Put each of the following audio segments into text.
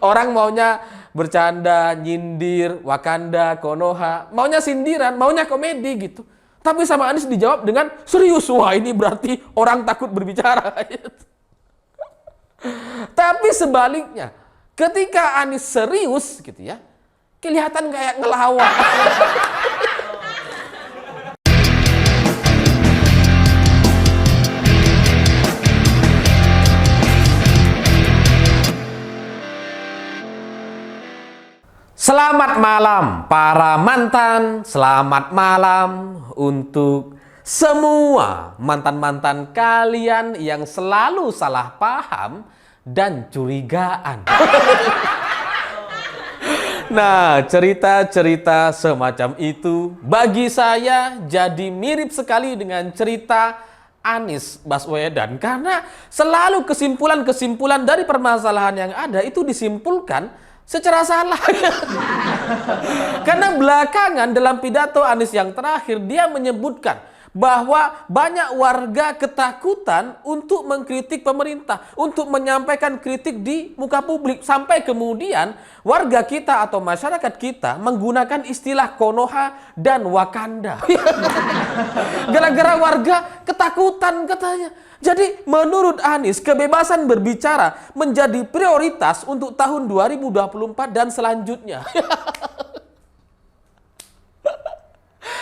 Orang maunya bercanda, nyindir, Wakanda, Konoha, maunya sindiran, maunya komedi gitu. Tapi sama Anies dijawab dengan serius. Wah, ini berarti orang takut berbicara. Tapi sebaliknya, ketika Anies serius gitu ya, kelihatan kayak ngelawak. Selamat malam para mantan, selamat malam untuk semua mantan-mantan kalian yang selalu salah paham dan curigaan. Nah, cerita-cerita semacam itu bagi saya jadi mirip sekali dengan cerita Anies Baswedan, karena selalu kesimpulan-kesimpulan dari permasalahan yang ada itu disimpulkan secara salah. Karena belakangan dalam pidato Anies yang terakhir dia menyebutkan bahwa banyak warga ketakutan untuk mengkritik pemerintah, untuk menyampaikan kritik di muka publik, sampai kemudian warga kita atau masyarakat kita menggunakan istilah Konoha dan Wakanda. Gara-gara warga ketakutan katanya. Jadi menurut Anies, kebebasan berbicara menjadi prioritas untuk tahun 2024 dan selanjutnya.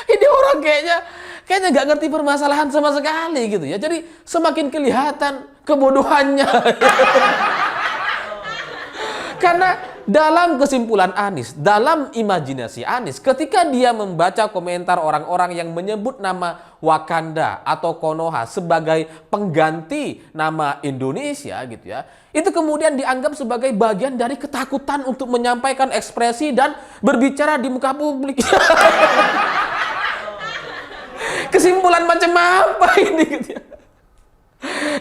Ini orang kayaknya nggak ngerti permasalahan sama sekali gitu ya. Jadi semakin kelihatan kebodohannya. Karena dalam kesimpulan Anies, dalam imajinasi Anies, ketika dia membaca komentar orang-orang yang menyebut nama Wakanda atau Konoha sebagai pengganti nama Indonesia gitu ya, itu kemudian dianggap sebagai bagian dari ketakutan untuk menyampaikan ekspresi dan berbicara di muka publik. Kesimpulan macam apa ini gitu ya?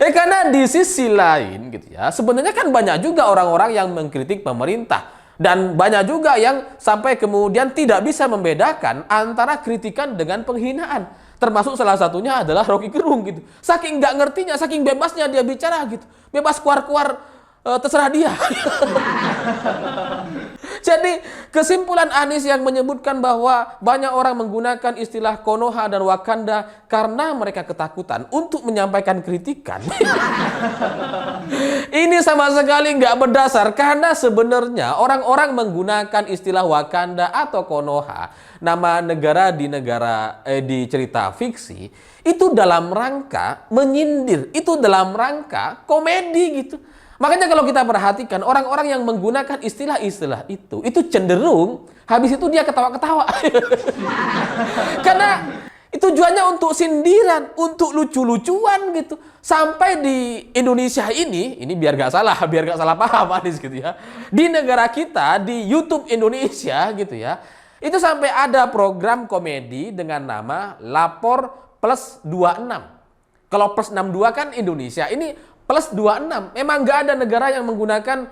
Karena di sisi lain gitu ya, sebenarnya kan banyak juga orang-orang yang mengkritik pemerintah, dan banyak juga yang sampai kemudian tidak bisa membedakan antara kritikan dengan penghinaan. Termasuk salah satunya adalah Rocky Gerung gitu. Saking nggak ngertinya, saking bebasnya dia bicara gitu, bebas keluar-keluar, terserah dia. Jadi kesimpulan Anies yang menyebutkan bahwa banyak orang menggunakan istilah Konoha dan Wakanda karena mereka ketakutan untuk menyampaikan kritikan. Ini sama sekali nggak berdasar, karena sebenarnya orang-orang menggunakan istilah Wakanda atau Konoha, nama negara di cerita fiksi, itu dalam rangka menyindir, itu dalam rangka komedi gitu. Makanya kalau kita perhatikan orang-orang yang menggunakan istilah-istilah itu cenderung habis itu dia ketawa-ketawa. Karena itu tujuannya untuk sindiran, untuk lucu-lucuan gitu. Sampai di Indonesia ini biar gak salah paham Anies gitu ya. Di negara kita, di YouTube Indonesia gitu ya, itu sampai ada program komedi dengan nama Lapor Plus 26. Kalau plus 62 kan Indonesia, ini plus 26. Memang nggak ada negara yang menggunakan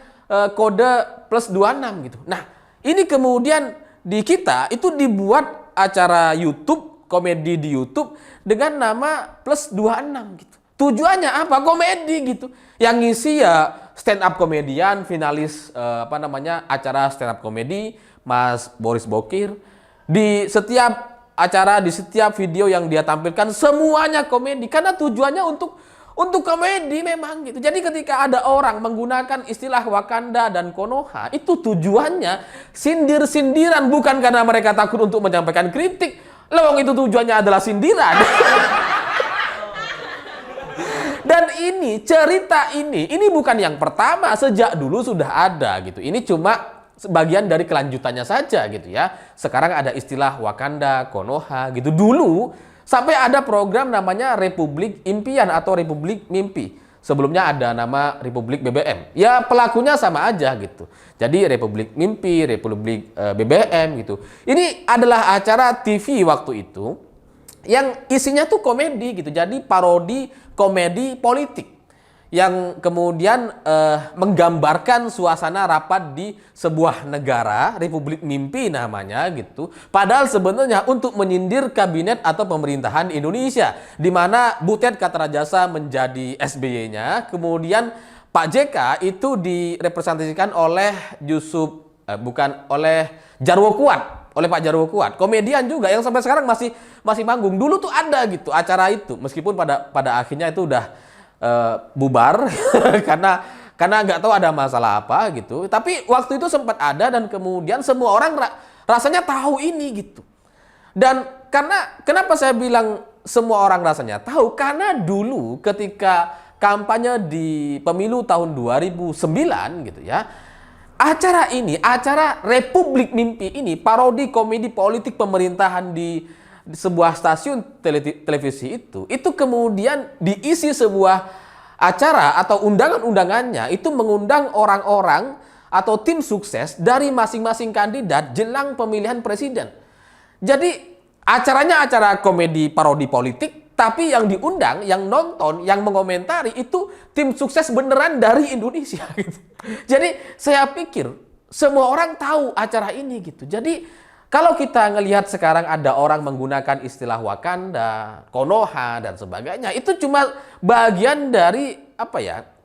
kode plus 26 gitu. Nah, ini kemudian di kita itu dibuat acara YouTube, komedi di YouTube dengan nama plus 26 gitu. Tujuannya apa? Komedi gitu. Yang ngisi ya stand up komedian, finalis acara stand up komedi, Mas Boris Bokir. Di setiap acara, di setiap video yang dia tampilkan semuanya komedi, karena tujuannya untuk komedi memang gitu. Jadi ketika ada orang menggunakan istilah Wakanda dan Konoha, itu tujuannya sindir-sindiran, bukan karena mereka takut untuk menyampaikan kritik. Lewang itu tujuannya adalah sindiran. Dan ini cerita ini bukan yang pertama, sejak dulu sudah ada gitu. Ini cuma sebagian dari kelanjutannya saja gitu ya. Sekarang ada istilah Wakanda, Konoha gitu. Dulu sampai ada program namanya Republik Impian atau Republik Mimpi. Sebelumnya ada nama Republik BBM. Ya pelakunya sama aja gitu. Jadi Republik Mimpi, Republik BBM gitu. Ini adalah acara TV waktu itu yang isinya tuh komedi gitu. Jadi parodi komedi politik yang kemudian menggambarkan suasana rapat di sebuah negara, Republik Mimpi namanya gitu. Padahal sebenarnya untuk menyindir kabinet atau pemerintahan Indonesia, di mana Butet Katarajasa menjadi SBY-nya, kemudian Pak JK itu direpresentasikan oleh bukan oleh Jarwo Kuat, oleh Pak Jarwo Kuat, komedian juga yang sampai sekarang masih manggung. Dulu tuh ada gitu acara itu, meskipun pada akhirnya itu udah bubar karena nggak tahu ada masalah apa gitu. Tapi waktu itu sempat ada dan kemudian semua orang rasanya tahu ini gitu. Dan kenapa saya bilang semua orang rasanya tahu? Karena dulu ketika kampanye di pemilu tahun 2009 gitu ya, acara Republik Mimpi ini, parodi komedi politik pemerintahan di sebuah stasiun televisi itu kemudian diisi sebuah acara atau undangan-undangannya itu mengundang orang-orang atau tim sukses dari masing-masing kandidat jelang pemilihan presiden. Jadi acaranya acara komedi parodi politik, tapi yang diundang, yang nonton, yang mengomentari itu tim sukses beneran dari Indonesia gitu. Jadi saya pikir semua orang tahu acara ini gitu. Jadi kalau kita ngelihat sekarang ada orang menggunakan istilah Wakanda, Konoha dan sebagainya, itu cuma bagian dari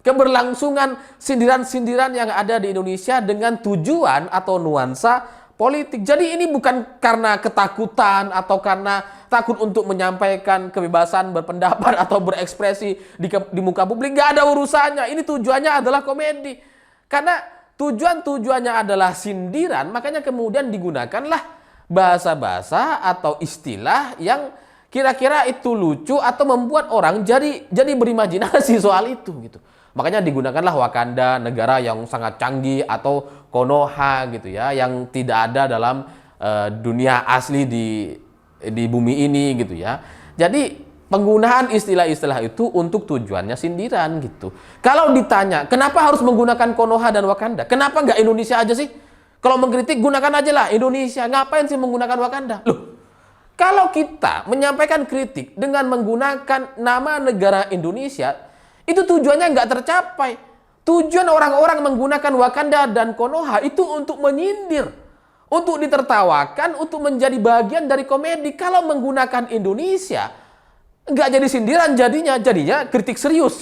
keberlangsungan sindiran-sindiran yang ada di Indonesia dengan tujuan atau nuansa politik. Jadi ini bukan karena ketakutan atau karena takut untuk menyampaikan kebebasan berpendapat atau berekspresi di muka publik. Gak ada urusannya. Ini tujuannya adalah komedi. Karena tujuannya adalah sindiran, makanya kemudian digunakanlah bahasa-bahasa atau istilah yang kira-kira itu lucu atau membuat orang jadi berimajinasi soal itu gitu. Makanya digunakanlah Wakanda, negara yang sangat canggih, atau Konoha gitu ya, yang tidak ada dalam dunia asli di bumi ini gitu ya. Jadi penggunaan istilah-istilah itu untuk tujuannya sindiran gitu. Kalau ditanya, kenapa harus menggunakan Konoha dan Wakanda? Kenapa nggak Indonesia aja sih? Kalau mengkritik, gunakan aja lah Indonesia. Ngapain sih menggunakan Wakanda? Loh, kalau kita menyampaikan kritik dengan menggunakan nama negara Indonesia, itu tujuannya nggak tercapai. Tujuan orang-orang menggunakan Wakanda dan Konoha itu untuk menyindir, untuk ditertawakan, untuk menjadi bagian dari komedi. Kalau menggunakan Indonesia, nggak jadi sindiran, jadinya kritik serius.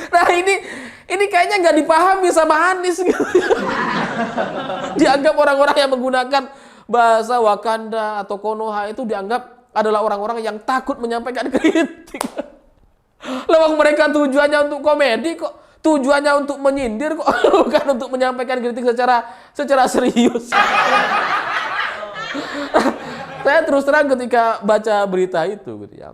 Nah ini kayaknya nggak dipahami sama Anies gitu. Dianggap orang-orang yang menggunakan bahasa Wakanda atau Konoha itu dianggap adalah orang-orang yang takut menyampaikan kritik. Lawang mereka tujuannya untuk komedi kok, tujuannya untuk menyindir kok, bukan untuk menyampaikan kritik secara serius. Saya terus terang ketika baca berita itu gitu ya,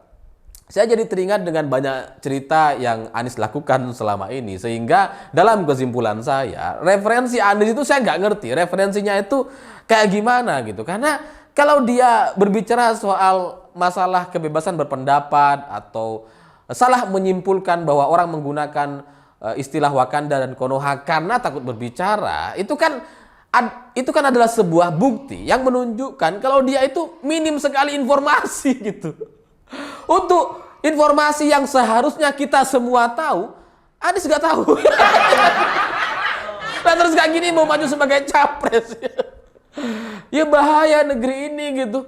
saya jadi teringat dengan banyak cerita yang Anies lakukan selama ini, sehingga dalam kesimpulan saya, referensi Anies itu saya nggak ngerti referensinya itu kayak gimana gitu. Karena kalau dia berbicara soal masalah kebebasan berpendapat atau salah menyimpulkan bahwa orang menggunakan istilah Wakanda dan Konoha karena takut berbicara, itu kan adalah sebuah bukti yang menunjukkan kalau dia itu minim sekali informasi gitu. Untuk informasi yang seharusnya kita semua tahu, Anies nggak tahu. Nah terus kayak gini mau maju sebagai capres. Ya bahaya negeri ini gitu.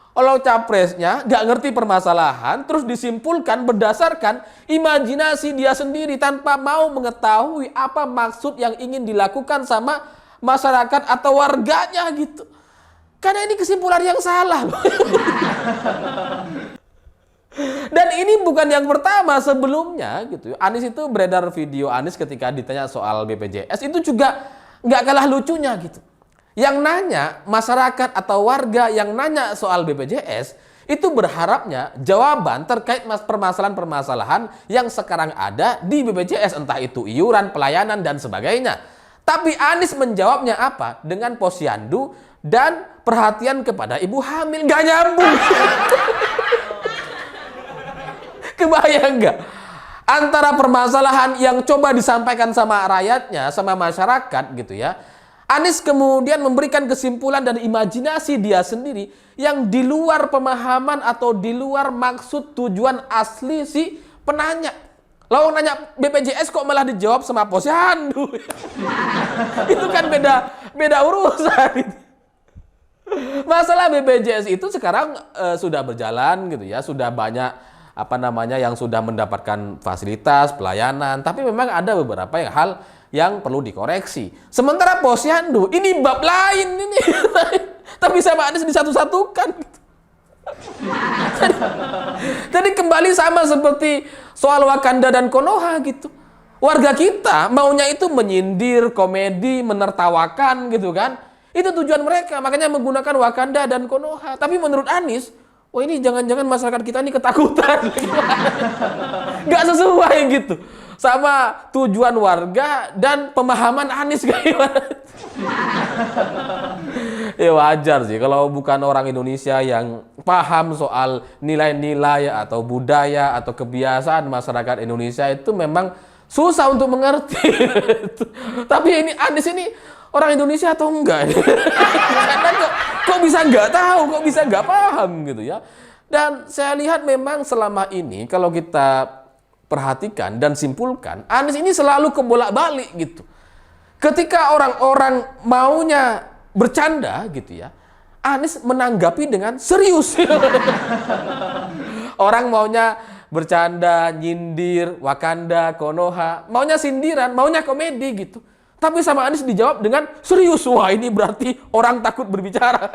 Kalau capresnya nggak ngerti permasalahan, terus disimpulkan berdasarkan imajinasi dia sendiri tanpa mau mengetahui apa maksud yang ingin dilakukan sama masyarakat atau warganya gitu. Karena ini kesimpulan yang salah. Dan ini bukan yang pertama, sebelumnya gitu. Anies itu beredar video Anies ketika ditanya soal BPJS itu juga nggak kalah lucunya gitu. Yang nanya, masyarakat atau warga yang nanya soal BPJS itu berharapnya jawaban terkait permasalahan-permasalahan yang sekarang ada di BPJS, entah itu iuran, pelayanan dan sebagainya. Tapi Anies menjawabnya apa? Dengan posyandu dan perhatian kepada ibu hamil. Nggak nyambung. Kebayang nggak? Antara permasalahan yang coba disampaikan sama rakyatnya, sama masyarakat gitu ya, Anies kemudian memberikan kesimpulan dan imajinasi dia sendiri yang di luar pemahaman atau di luar maksud tujuan asli si penanya. Lawang nanya BPJS kok malah dijawab sama posyandu. Itu kan beda urusan. Masalah BPJS itu sekarang sudah berjalan gitu ya, sudah banyak yang sudah mendapatkan fasilitas, pelayanan, tapi memang ada beberapa hal yang perlu dikoreksi. Sementara posyandu ini bab lain ini. Tapi sama Anies disatu-satukan gitu. Jadi kembali sama seperti soal Wakanda dan Konoha gitu. Warga kita maunya itu menyindir, komedi, menertawakan gitu kan. Itu tujuan mereka, makanya menggunakan Wakanda dan Konoha. Tapi menurut Anies, wah ini jangan-jangan masyarakat kita ini ketakutan. Nggak sesuai gitu sama tujuan warga dan pemahaman Anies kayak gimana. Ya wajar sih kalau bukan orang Indonesia yang paham soal nilai-nilai atau budaya atau kebiasaan masyarakat Indonesia itu memang susah untuk mengerti. Tapi ini Anies ini orang Indonesia atau enggak? Karena kok bisa nggak tahu, kok bisa nggak paham gitu ya. Dan saya lihat memang selama ini kalau kita perhatikan dan simpulkan, Anies ini selalu kebolak-balik gitu. Ketika orang-orang maunya bercanda gitu ya, Anies menanggapi dengan serius. Orang maunya bercanda, nyindir, Wakanda, Konoha, maunya sindiran, maunya komedi gitu. Tapi sama Anies dijawab dengan serius. Wah ini berarti orang takut berbicara.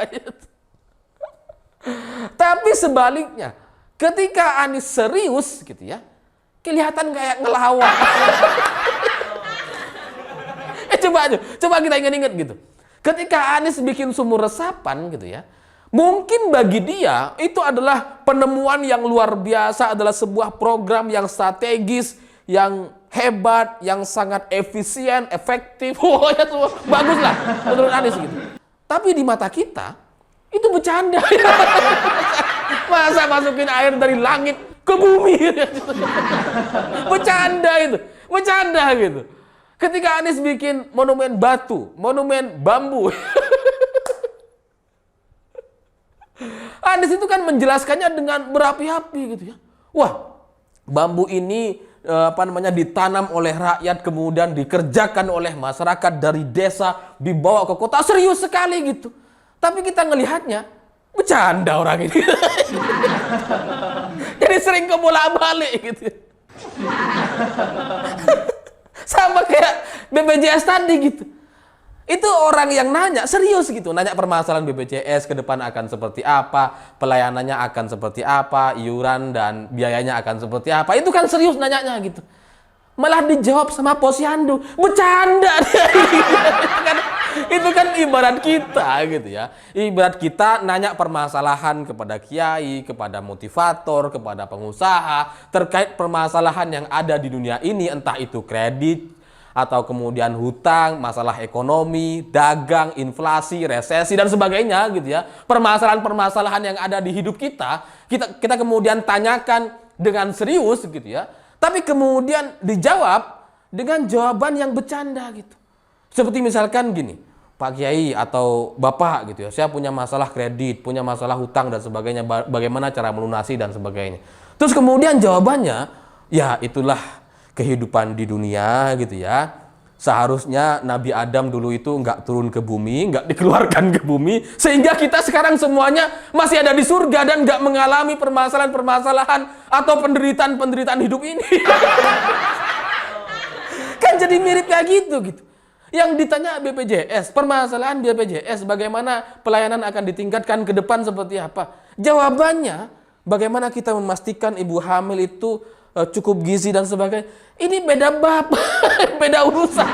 Tapi sebaliknya, ketika Anies serius gitu ya, kelihatan kayak ngelawak. Coba kita ingat-ingat gitu. Ketika Anies bikin sumur resapan gitu ya, mungkin bagi dia itu adalah penemuan yang luar biasa, adalah sebuah program yang strategis, yang hebat, yang sangat efisien, efektif. Pokoknya semua bagus lah menurut Anies gitu. Tapi di mata kita itu bercanda. Masa masukin air dari langit ke bumi? Bercanda gitu. Ketika Anies bikin monumen batu, monumen bambu. Anies itu kan menjelaskannya dengan berapi-api gitu ya. Wah, bambu ini ditanam oleh rakyat, kemudian dikerjakan oleh masyarakat dari desa, dibawa ke kota, serius sekali gitu. Tapi kita ngelihatnya bercanda orang ini. Jadi sering kebolak-balik gitu. Sama kayak BPJS tadi gitu. Itu orang yang nanya serius gitu, nanya permasalahan BPJS ke depan akan seperti apa, pelayanannya akan seperti apa, iuran dan biayanya akan seperti apa. Itu kan serius nanyanya gitu. Malah dijawab sama posyandu, bercanda. Itu kan ibarat kita gitu ya. Ibarat kita nanya permasalahan kepada kiai, kepada motivator, kepada pengusaha terkait permasalahan yang ada di dunia ini, entah itu kredit atau kemudian hutang, masalah ekonomi, dagang, inflasi, resesi dan sebagainya gitu ya. Permasalahan-permasalahan yang ada di hidup kita kemudian tanyakan dengan serius gitu ya. Tapi kemudian dijawab dengan jawaban yang bercanda gitu. Seperti misalkan gini, Pak Kiai atau Bapak gitu ya, saya punya masalah kredit, punya masalah hutang dan sebagainya, bagaimana cara melunasi dan sebagainya. Terus kemudian jawabannya, ya itulah kehidupan di dunia gitu ya. Seharusnya Nabi Adam dulu itu nggak turun ke bumi, nggak dikeluarkan ke bumi, sehingga kita sekarang semuanya masih ada di surga dan nggak mengalami permasalahan-permasalahan atau penderitaan-penderitaan hidup ini. Kan jadi mirip kayak gitu. Yang ditanya BPJS, permasalahan BPJS, bagaimana pelayanan akan ditingkatkan ke depan seperti apa? Jawabannya, bagaimana kita memastikan ibu hamil itu cukup gizi dan sebagainya. Ini beda bab, beda urusan.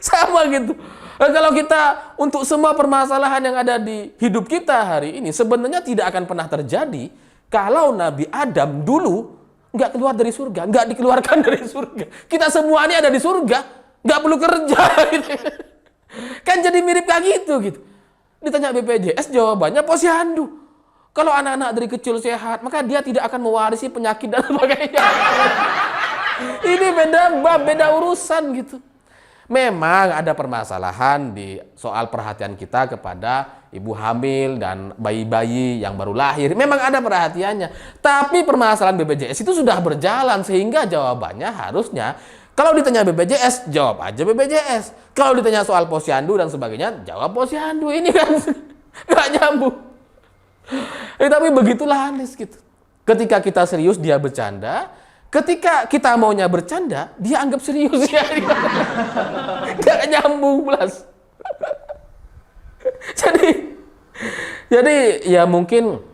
Sama gitu. Kalau kita untuk semua permasalahan yang ada di hidup kita hari ini sebenarnya tidak akan pernah terjadi kalau Nabi Adam dulu nggak keluar dari surga, nggak dikeluarkan dari surga. Kita semua ini ada di surga, nggak perlu kerja. Gitu. Kan jadi mirip kayak gitu. Ditanya BPJS, jawabannya posyandu. Kalau anak-anak dari kecil sehat, maka dia tidak akan mewarisi penyakit dan sebagainya. Ini beda bab, beda urusan gitu. Memang ada permasalahan di soal perhatian kita kepada ibu hamil dan bayi-bayi yang baru lahir. Memang ada perhatiannya. Tapi permasalahan BPJS itu sudah berjalan sehingga jawabannya harusnya kalau ditanya BPJS, jawab aja BPJS. Kalau ditanya soal posyandu dan sebagainya, jawab posyandu. Ini kan nggak nyambung. Tapi begitulah Anies gitu. Ketika kita serius, dia bercanda. Ketika kita maunya bercanda, dia anggap serius. Ya. Gak nyambung, Blas. Jadi ya mungkin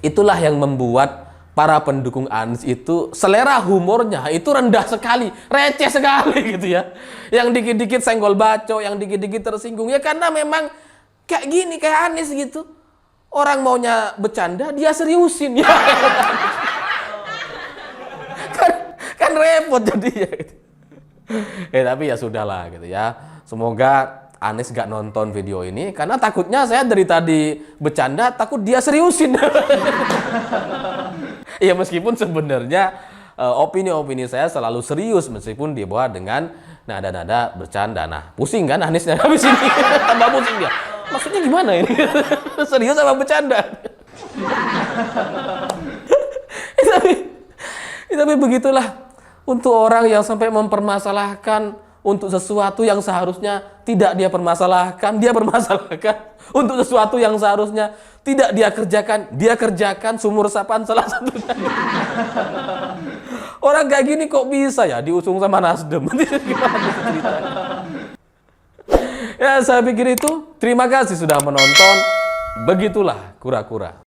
itulah yang membuat para pendukung Anies itu selera humornya itu rendah sekali, receh sekali gitu ya. Yang dikit-dikit senggol bacok, yang dikit-dikit tersinggung. Ya karena memang kayak gini, kayak Anies gitu. Orang maunya bercanda, dia seriusin. Ya. kan repot jadinya gitu. Tapi ya sudahlah gitu ya. Semoga Anies gak nonton video ini karena takutnya saya dari tadi bercanda takut dia seriusin. Ya meskipun sebenarnya opini-opini saya selalu serius meskipun dibawa dengan nada-nada bercanda. Nah, pusing kan Aniesnya habis ini. Tambah pusing dia. Maksudnya gimana ini? Serius sama bercanda? Tapi begitulah untuk orang yang sampai mempermasalahkan untuk sesuatu yang seharusnya tidak dia permasalahkan, dia permasalahkan. Untuk sesuatu yang seharusnya tidak dia kerjakan sumur resapan salah satunya. Orang kayak gini kok bisa ya diusung sama Nasdem? Ya saya pikir itu. Terima kasih sudah menonton. Begitulah kura-kura.